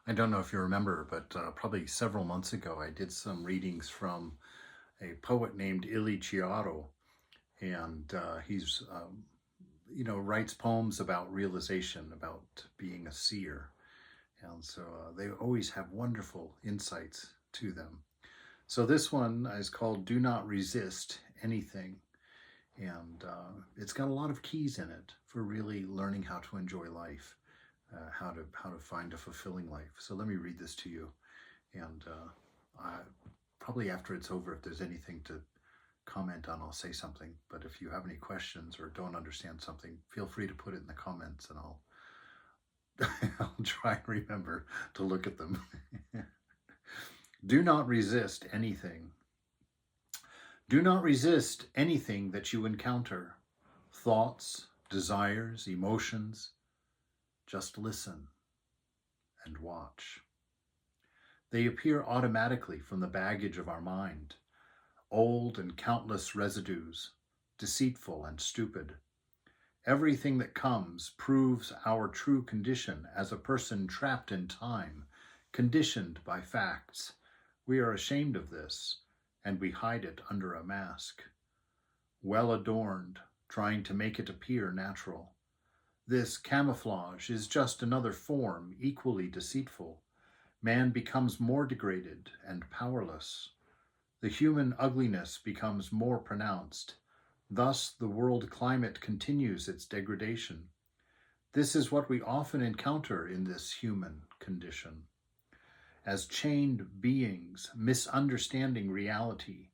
I don't know if you remember, but probably several months ago, I did some readings from a poet named Ili Chiaro, and writes poems about realization, about being a seer, and so they always have wonderful insights to them. So this one is called "Do Not Resist Anything," and it's got a lot of keys in it for really learning how to enjoy life, how to find a fulfilling life. So let me read this to you, and probably after it's over, if there's anything to comment on, I'll say something. But if you have any questions or don't understand something, feel free to put it in the comments, and I'll I'll try and remember to look at them. Do not resist anything. Do not resist anything that you encounter. Thoughts, desires, emotions. Just listen and watch. They appear automatically from the baggage of our mind, old and countless residues, deceitful and stupid. Everything that comes proves our true condition as a person trapped in time, conditioned by facts. We are ashamed of this, and we hide it under a mask. Well adorned, trying to make it appear natural. This camouflage is just another form equally deceitful. Man becomes more degraded and powerless. The human ugliness becomes more pronounced. Thus, the world climate continues its degradation. This is what we often encounter in this human condition. As chained beings, misunderstanding reality,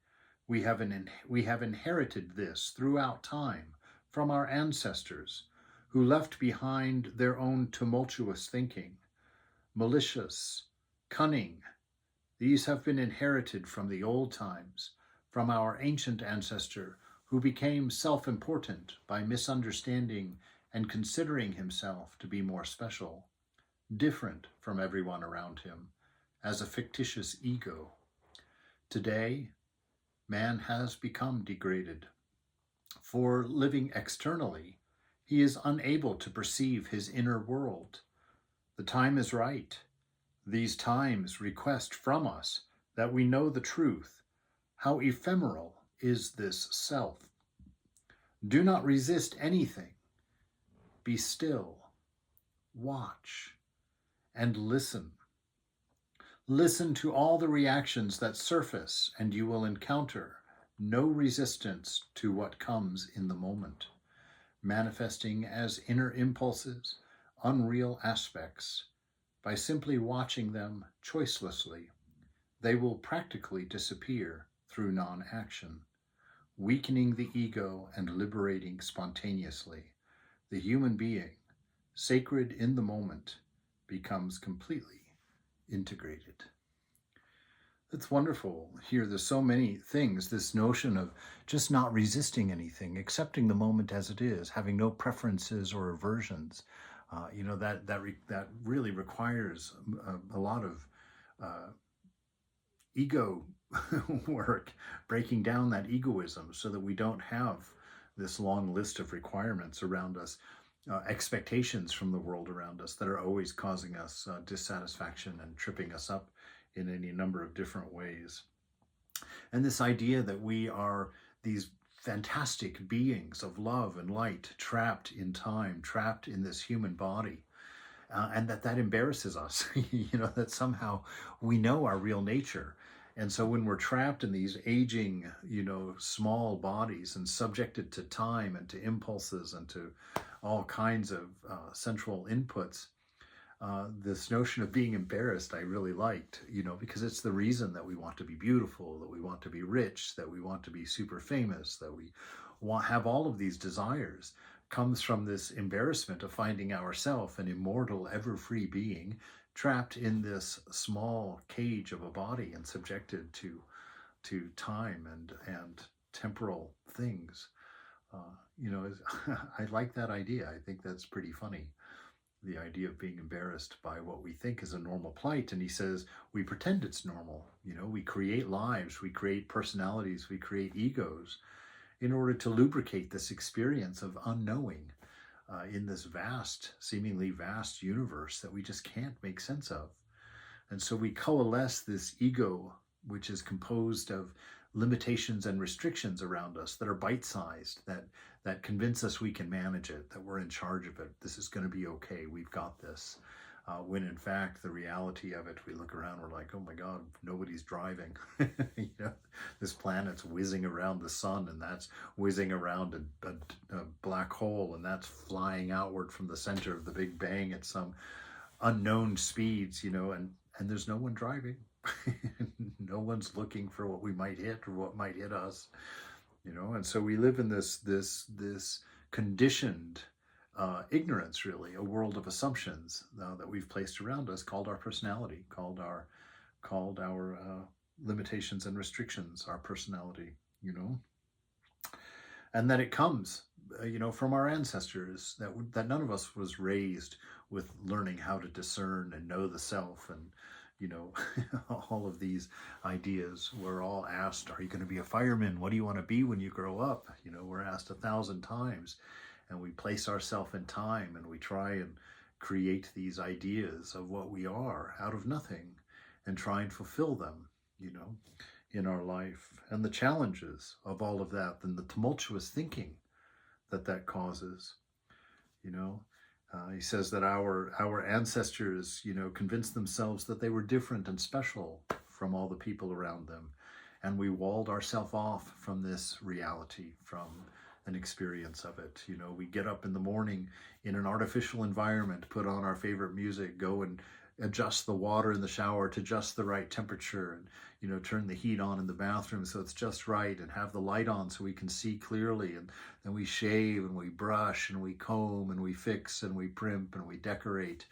we have inherited this throughout time from our ancestors, who left behind their own tumultuous thinking, malicious, cunning. These have been inherited from the old times, from our ancient ancestor who became self-important by misunderstanding and considering himself to be more special, different from everyone around him, as a fictitious ego. Today, man has become degraded. For living externally, he is unable to perceive his inner world. The time is right. These times request from us that we know the truth. How ephemeral is this self? Do not resist anything. Be still, watch, and listen. Listen to all the reactions that surface, and you will encounter no resistance to what comes in the moment, manifesting as inner impulses, unreal aspects. By simply watching them choicelessly, they will practically disappear through non-action, weakening the ego and liberating spontaneously. The human being, sacred in the moment, becomes completely integrated. It's wonderful here. There's so many things. This notion of just not resisting anything, accepting the moment as it is, having no preferences or aversions. That really requires a lot of ego work, breaking down that egoism so that we don't have this long list of requirements around us, expectations from the world around us that are always causing us dissatisfaction and tripping us up in any number of different ways. And this idea that we are these fantastic beings of love and light, trapped in time, trapped in this human body, and that embarrasses us, that somehow we know our real nature. And so when we're trapped in these aging, small bodies and subjected to time and to impulses and to all kinds of central inputs, this notion of being embarrassed I really liked, because it's the reason that we want to be beautiful, that we want to be rich, that we want to be super famous, that we have all of these desires, comes from this embarrassment of finding ourself an immortal, ever-free being trapped in this small cage of a body and subjected to time and temporal things. I like that idea. I think that's pretty funny. The idea of being embarrassed by what we think is a normal plight. And he says, we pretend it's normal. We create lives, we create personalities, we create egos in order to lubricate this experience of unknowing in this vast, seemingly vast universe that we just can't make sense of. And so we coalesce this ego, which is composed of limitations and restrictions around us that are bite-sized, that convince us we can manage it, that we're in charge of it. This is going to be okay. We've got this. When in fact, the reality of it, we look around, we're like, oh my God, nobody's driving. You know, this planet's whizzing around the sun, and that's whizzing around a black hole, and that's flying outward from the center of the Big Bang at some unknown speeds, you know, and there's no one driving. No one's looking for what we might hit or what might hit us, you know. And so we live in this conditioned ignorance, really, a world of assumptions that we've placed around us, called our personality, called our limitations and restrictions, our personality, you know. And that it comes, you know, from our ancestors, that none of us was raised with learning how to discern and know the self, and you know, all of these ideas. We're all asked, are you going to be a fireman? What do you want to be when you grow up? You know, we're asked 1,000 times, and we place ourselves in time, and we try and create these ideas of what we are out of nothing and try and fulfill them, you know, in our life. And the challenges of all of that, and the tumultuous thinking that causes, you know. He says that our ancestors, you know, convinced themselves that they were different and special from all the people around them. And we walled ourselves off from this reality, from an experience of it. You know, we get up in the morning in an artificial environment, put on our favorite music, go and adjust the water in the shower to just the right temperature, and you know, turn the heat on in the bathroom so it's just right, and have the light on so we can see clearly. And then we shave and we brush and we comb and we fix and we primp and we decorate,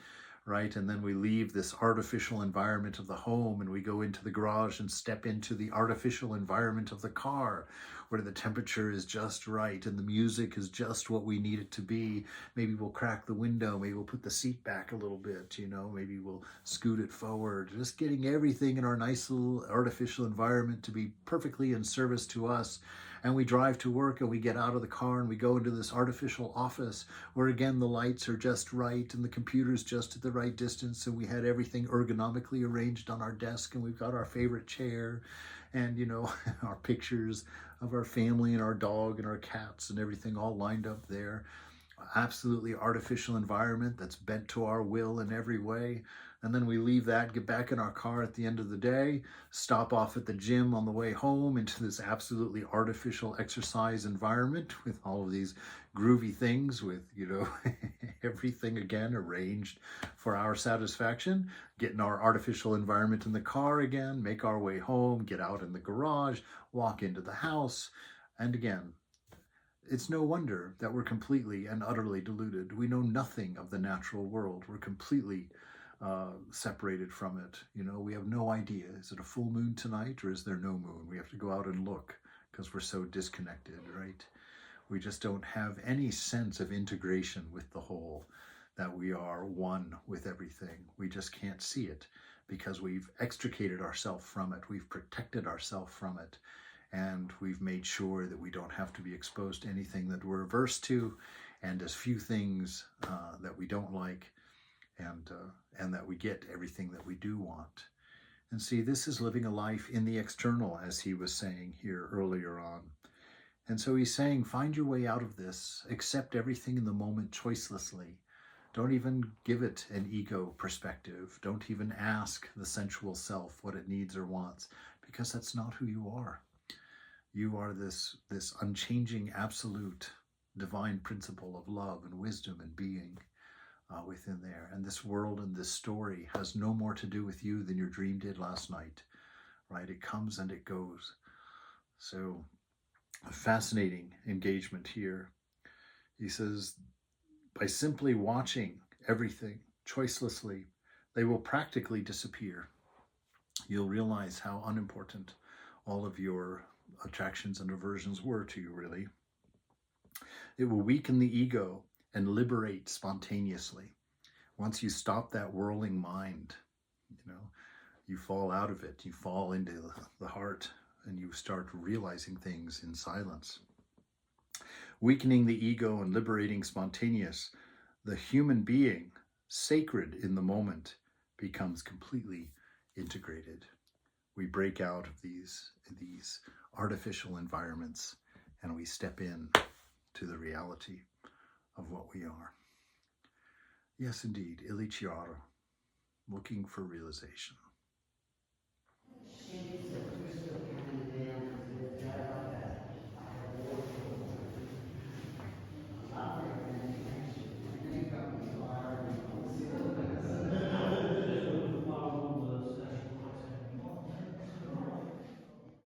right? And then we leave this artificial environment of the home and we go into the garage and step into the artificial environment of the car, where the temperature is just right and the music is just what we need it to be. Maybe we'll crack the window, maybe we'll put the seat back a little bit, you know, maybe we'll scoot it forward, just getting everything in our nice little artificial environment to be perfectly in service to us. And we drive to work and we get out of the car and we go into this artificial office where again the lights are just right and the computer's just at the right distance, and we had everything ergonomically arranged on our desk, and we've got our favorite chair and, you know, our pictures of our family and our dog and our cats and everything all lined up there. Absolutely artificial environment that's bent to our will in every way. And then we leave that, get back in our car at the end of the day, stop off at the gym on the way home into this absolutely artificial exercise environment with all of these groovy things, with, you know, everything again arranged for our satisfaction. Get in our artificial environment in the car again, make our way home, get out in the garage, walk into the house, and again, it's no wonder that we're completely and utterly deluded. We know nothing of the natural world. We're completely separated from it. You know, we have no idea. Is it a full moon tonight or is there no moon? We have to go out and look because we're so disconnected, right? We just don't have any sense of integration with the whole, that we are one with everything. We just can't see it because we've extricated ourselves from it. We've protected ourselves from it. And we've made sure that we don't have to be exposed to anything that we're averse to, and as few things that we don't like, and that we get everything that we do want. And see, this is living a life in the external, as he was saying here earlier on. And so he's saying, find your way out of this, accept everything in the moment choicelessly. Don't even give it an ego perspective. Don't even ask the sensual self what it needs or wants, because that's not who you are. You are this unchanging, absolute, divine principle of love and wisdom and being within there. And this world and this story has no more to do with you than your dream did last night, right? It comes and it goes. So a fascinating engagement here. He says, by simply watching everything choicelessly, they will practically disappear. You'll realize how unimportant all of your attractions and aversions were to you, really. It will weaken the ego and liberate spontaneously. Once you stop that whirling mind, you know, you fall out of it, you fall into the heart, and you start realizing things in silence. Weakening the ego and liberating spontaneous, the human being, sacred in the moment, becomes completely integrated. We break out of these artificial environments and we step in to the reality of what we are. Yes, indeed, Il Chiaro, looking for realization.